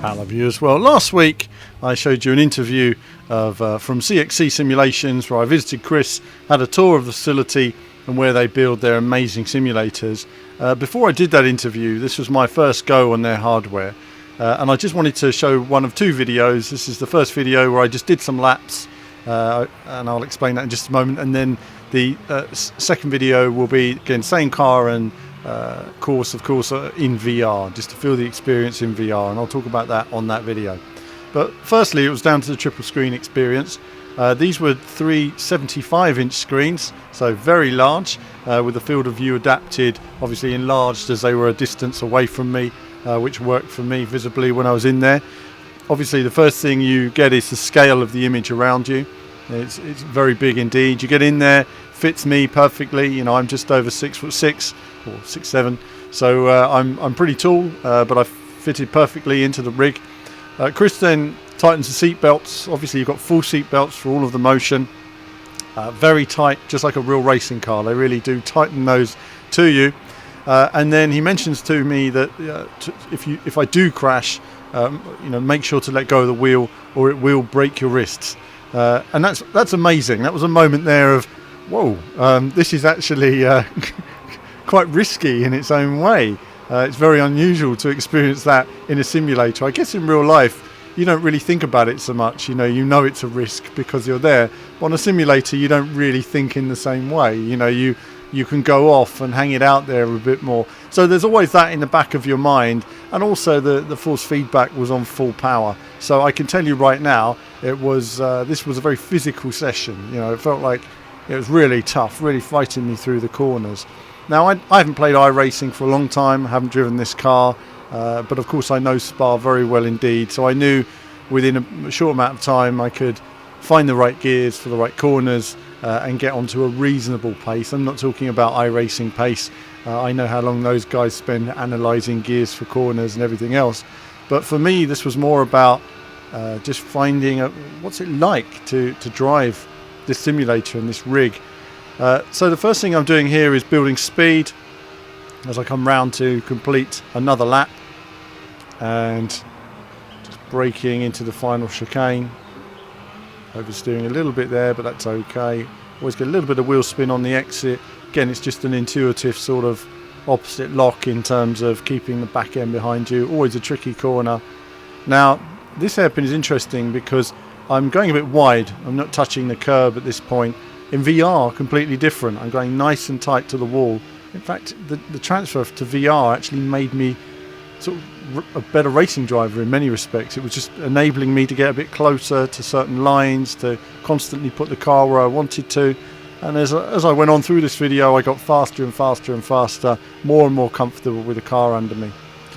Hello viewers. Well, last week I showed you an interview of from CXC Simulations where I visited Chris, had a tour of the facility and where they build their amazing simulators. Before I did that interview, this was my first go on their hardware, and I just wanted to show one of two videos. This is the first video where I just did some laps, and I'll explain that in just a moment, and then the second video will be again same car and course in VR, just to feel the experience in VR, and I'll talk about that on that video. But firstly, it was down to the triple screen experience. These were three 75-inch screens, so very large, with the field of view adapted, obviously enlarged as they were a distance away from me, which worked for me visibly when I was in there. Obviously the first thing you get is the scale of the image around you. It's very big indeed. You get in there, fits me perfectly. You know, I'm just over 6'6" or 6'7", so I'm pretty tall, but I fitted perfectly into the rig. Chris then tightens the seat belts. Obviously you've got full seat belts for all of the motion, very tight, just like a real racing car. They really do tighten those to you. And then he mentions to me that if I do crash, you know, make sure to let go of the wheel or it will break your wrists. And that's amazing. That was a moment there of, whoa, this is actually quite risky in its own way. It's very unusual to experience that in a simulator. I guess in real life you don't really think about it so much. You know it's a risk because you're there. But on a simulator you don't really think in the same way. You know, you can go off and hang it out there a bit more. So there's always that in the back of your mind, and also the force feedback was on full power. So I can tell you right now, it was this was a very physical session. You know, it felt like it was really tough, really fighting me through the corners. Now I haven't played iRacing for a long time, haven't driven this car, but of course I know Spa very well indeed. So I knew within a short amount of time I could find the right gears for the right corners and get onto a reasonable pace. I'm not talking about iRacing pace. I know how long those guys spend analysing gears for corners and everything else. But for me, this was more about just finding what's it like to drive this simulator and this rig. So the first thing I'm doing here is building speed as I come round to complete another lap, and just braking into the final chicane. Oversteering a little bit there, but that's okay. Always get a little bit of wheel spin on the exit. Again, it's just an intuitive sort of opposite lock in terms of keeping the back end behind you. Always a tricky corner. Now this hairpin is interesting because I'm going a bit wide. I'm not touching the curb at this point. In VR, completely different. I'm going nice and tight to the wall. In fact, the transfer to VR actually made me sort of a better racing driver in many respects. It was just enabling me to get a bit closer to certain lines, to constantly put the car where I wanted to. And as I went on through this video, I got faster and faster and faster, more and more comfortable with the car under me.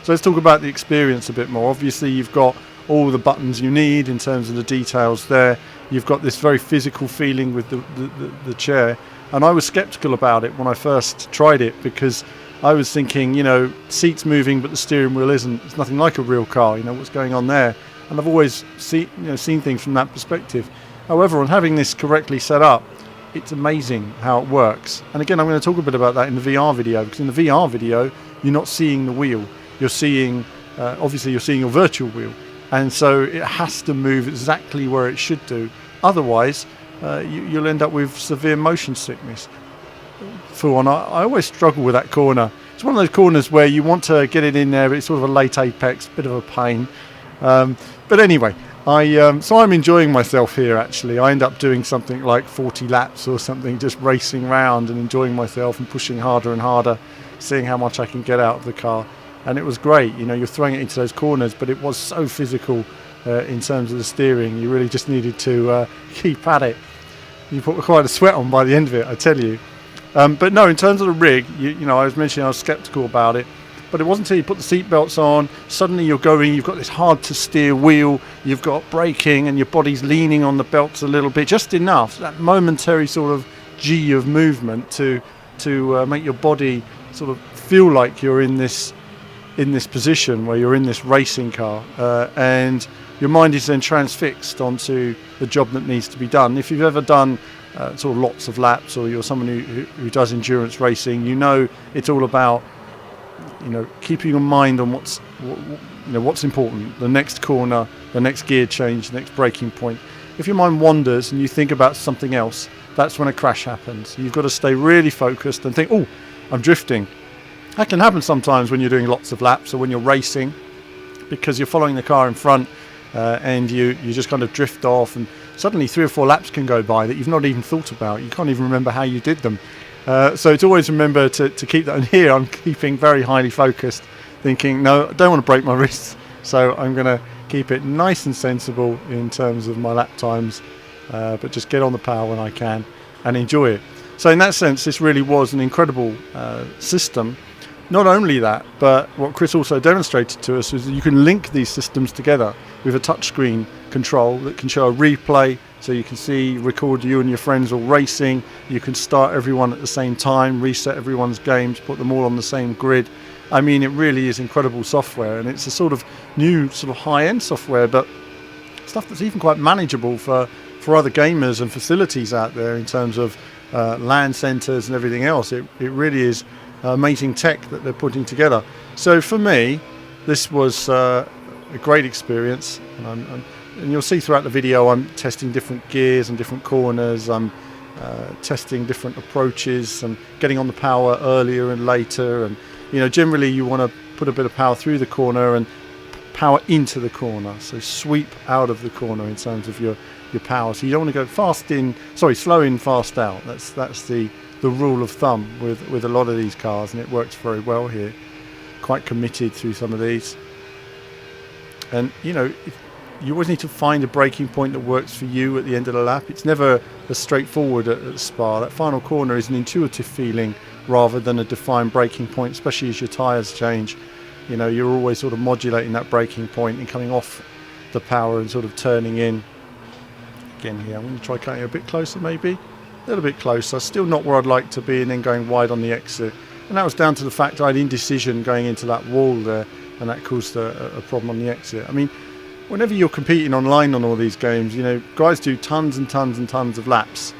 So let's talk about the experience a bit more. Obviously, you've got all the buttons you need in terms of the details there. You've got this very physical feeling with the chair. And I was skeptical about it when I first tried it, because I was thinking, you know, seat's moving but the steering wheel isn't. It's nothing like a real car, you know, what's going on there? And I've always seen things from that perspective. However, on having this correctly set up, it's amazing how it works. And again, I'm going to talk a bit about that in the VR video, because in the VR video, you're not seeing the wheel. You're seeing, obviously you're seeing your virtual wheel. And so it has to move exactly where it should do. Otherwise, you'll end up with severe motion sickness. For one, I always struggle with that corner. It's one of those corners where you want to get it in there, but it's sort of a late apex, bit of a pain. But anyway, so I'm enjoying myself here actually. I end up doing something like 40 laps or something, just racing around and enjoying myself and pushing harder and harder, seeing how much I can get out of the car. And it was great. You know, you're throwing it into those corners, but it was so physical in terms of the steering. You really just needed to keep at it. You put quite a sweat on by the end of it, I tell you. But no, in terms of the rig, you know, I was mentioning I was skeptical about it, but it wasn't until you put the seat belts on, suddenly you've got this hard to steer wheel, you've got braking and your body's leaning on the belts a little bit, just enough, that momentary sort of G of movement to make your body sort of feel like you're in this position where you're in this racing car, and your mind is then transfixed onto the job that needs to be done. If you've ever done sort of lots of laps, or you're someone who does endurance racing, you know it's all about keeping your mind on what's important, the next corner, the next gear change, the next braking point. If your mind wanders and you think about something else, that's when a crash happens. You've got to stay really focused and think, oh, I'm drifting. That can happen sometimes when you're doing lots of laps or when you're racing, because you're following the car in front and you just kind of drift off, and suddenly 3 or 4 laps can go by that you've not even thought about. You can't even remember how you did them. So to always remember to keep that. And here I'm keeping very highly focused, thinking, no, I don't want to break my wrists, so I'm going to keep it nice and sensible in terms of my lap times, but just get on the power when I can and enjoy it. So in that sense, this really was an incredible system. Not only that, but what Chris also demonstrated to us was that you can link these systems together with a touchscreen control that can show a replay, so you can record you and your friends all racing. You can start everyone at the same time, reset everyone's games, put them all on the same grid. I mean, it really is incredible software, and it's a sort of new, sort of high-end software, but stuff that's even quite manageable for other gamers and facilities out there in terms of LAN centers and everything else. It really is amazing tech that they're putting together. So for me, this was a great experience, and you'll see throughout the video I'm testing different gears and different corners. I'm testing different approaches and getting on the power earlier and later, and generally you want to put a bit of power through the corner and power into the corner, so sweep out of the corner in terms of your power. So you don't want to go slow in, fast out. That's the rule of thumb with a lot of these cars, and it works very well here. Quite committed through some of these, and you always need to find a braking point that works for you at the end of the lap. It's never as straightforward at Spa. That final corner is an intuitive feeling rather than a defined braking point, especially as your tyres change. You're always sort of modulating that braking point and coming off the power and sort of turning in. Again here, I'm going to try cutting a bit closer, maybe. A little bit closer, still not where I'd like to be, and then going wide on the exit. And that was down to the fact I had indecision going into that wall there, and that caused a problem on the exit. I mean, whenever you're competing online on all these games, guys do tons and tons and tons of laps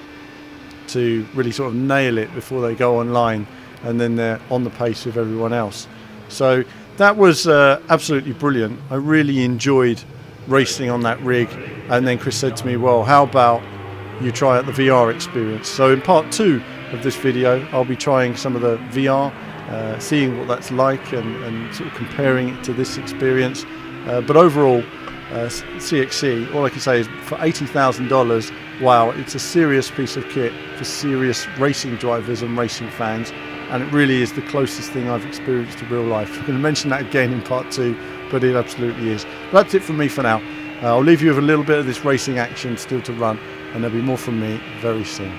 to really sort of nail it before they go online, and then they're on the pace with everyone else. So that was absolutely brilliant. I really enjoyed racing on that rig. And then Chris said to me, well, how about you try out the VR experience? So in part 2 of this video, I'll be trying some of the VR, seeing what that's like and sort of comparing it to this experience. But overall, CXC, all I can say is for $80,000, wow, it's a serious piece of kit for serious racing drivers and racing fans, and it really is the closest thing I've experienced to real life. I'm going to mention that again in part 2, but it absolutely is. But that's it from me for now. I'll leave you with a little bit of this racing action still to run, and there'll be more from me very soon.